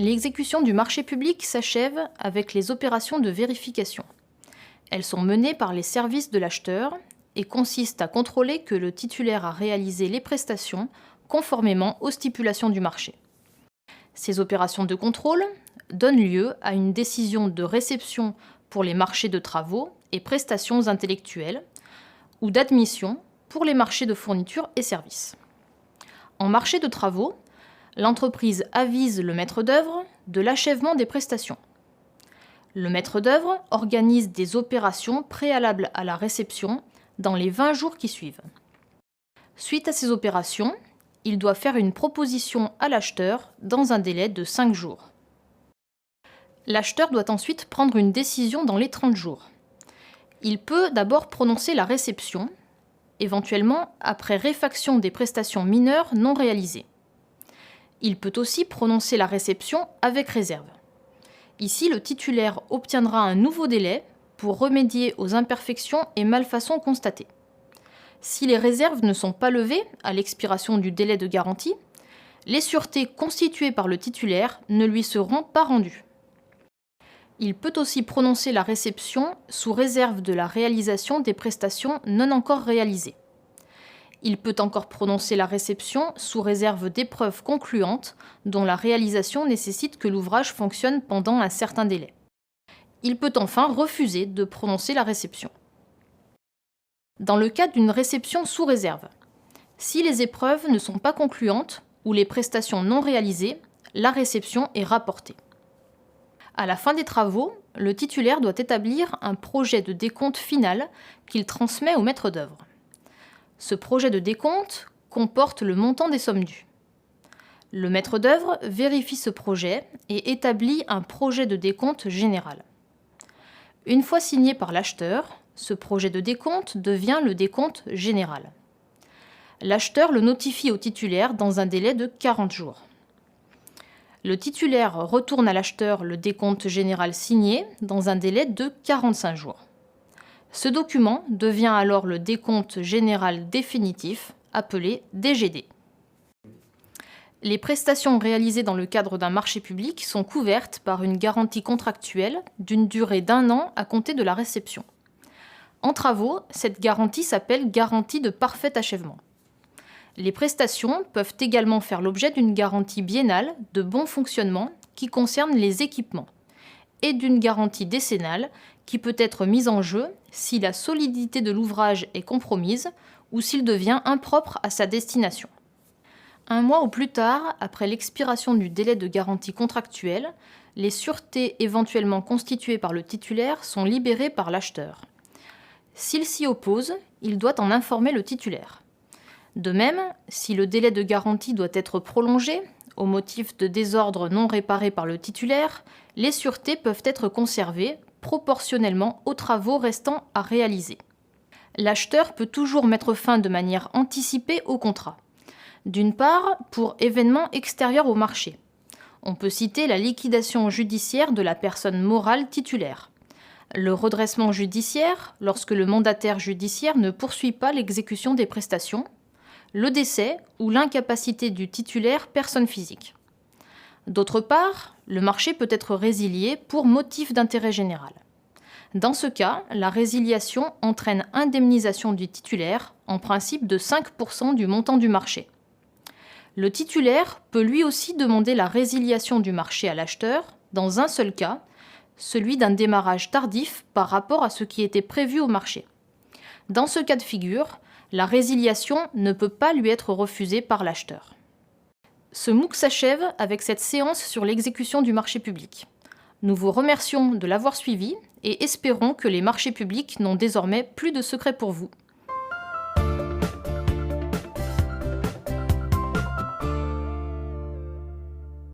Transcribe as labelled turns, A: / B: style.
A: L'exécution du marché public s'achève avec les opérations de vérification. Elles sont menées par les services de l'acheteur et consistent à contrôler que le titulaire a réalisé les prestations conformément aux stipulations du marché. Ces opérations de contrôle donnent lieu à une décision de réception pour les marchés de travaux et prestations intellectuelles ou d'admission pour les marchés de fournitures et services. En marché de travaux, l'entreprise avise le maître d'œuvre de l'achèvement des prestations. Le maître d'œuvre organise des opérations préalables à la réception dans les 20 jours qui suivent. Suite à ces opérations, il doit faire une proposition à l'acheteur dans un délai de 5 jours. L'acheteur doit ensuite prendre une décision dans les 30 jours. Il peut d'abord prononcer la réception, éventuellement après réfaction des prestations mineures non réalisées. Il peut aussi prononcer la réception avec réserve. Ici, le titulaire obtiendra un nouveau délai pour remédier aux imperfections et malfaçons constatées. Si les réserves ne sont pas levées à l'expiration du délai de garantie, les sûretés constituées par le titulaire ne lui seront pas rendues. Il peut aussi prononcer la réception sous réserve de la réalisation des prestations non encore réalisées. Il peut encore prononcer la réception sous réserve d'épreuves concluantes dont la réalisation nécessite que l'ouvrage fonctionne pendant un certain délai. Il peut enfin refuser de prononcer la réception. Dans le cas d'une réception sous réserve, si les épreuves ne sont pas concluantes ou les prestations non réalisées, la réception est rapportée. À la fin des travaux, le titulaire doit établir un projet de décompte final qu'il transmet au maître d'œuvre. Ce projet de décompte comporte le montant des sommes dues. Le maître d'œuvre vérifie ce projet et établit un projet de décompte général. Une fois signé par l'acheteur, ce projet de décompte devient le décompte général. L'acheteur le notifie au titulaire dans un délai de 40 jours. Le titulaire retourne à l'acheteur le décompte général signé dans un délai de 45 jours. Ce document devient alors le décompte général définitif, appelé DGD. Les prestations réalisées dans le cadre d'un marché public sont couvertes par une garantie contractuelle d'une durée d'1 an à compter de la réception. En travaux, cette garantie s'appelle garantie de parfait achèvement. Les prestations peuvent également faire l'objet d'une garantie biennale de bon fonctionnement qui concerne les équipements et d'une garantie décennale qui peut être mise en jeu si la solidité de l'ouvrage est compromise ou s'il devient impropre à sa destination. 1 mois ou plus tard, après l'expiration du délai de garantie contractuelle, les sûretés éventuellement constituées par le titulaire sont libérées par l'acheteur. S'il s'y oppose, il doit en informer le titulaire. De même, si le délai de garantie doit être prolongé, au motif de désordre non réparé par le titulaire, les sûretés peuvent être conservées proportionnellement aux travaux restant à réaliser. L'acheteur peut toujours mettre fin de manière anticipée au contrat. D'une part, pour événements extérieurs au marché. On peut citer la liquidation judiciaire de la personne morale titulaire. Le redressement judiciaire, lorsque le mandataire judiciaire ne poursuit pas l'exécution des prestations. Le décès ou l'incapacité du titulaire personne physique. D'autre part, le marché peut être résilié pour motif d'intérêt général. Dans ce cas, la résiliation entraîne indemnisation du titulaire, en principe de 5% du montant du marché. Le titulaire peut lui aussi demander la résiliation du marché à l'acheteur, dans un seul cas, celui d'un démarrage tardif par rapport à ce qui était prévu au marché. Dans ce cas de figure, la résiliation ne peut pas lui être refusée par l'acheteur. Ce MOOC s'achève avec cette séance sur l'exécution du marché public. Nous vous remercions de l'avoir suivi et espérons que les marchés publics n'ont désormais plus de secret pour vous.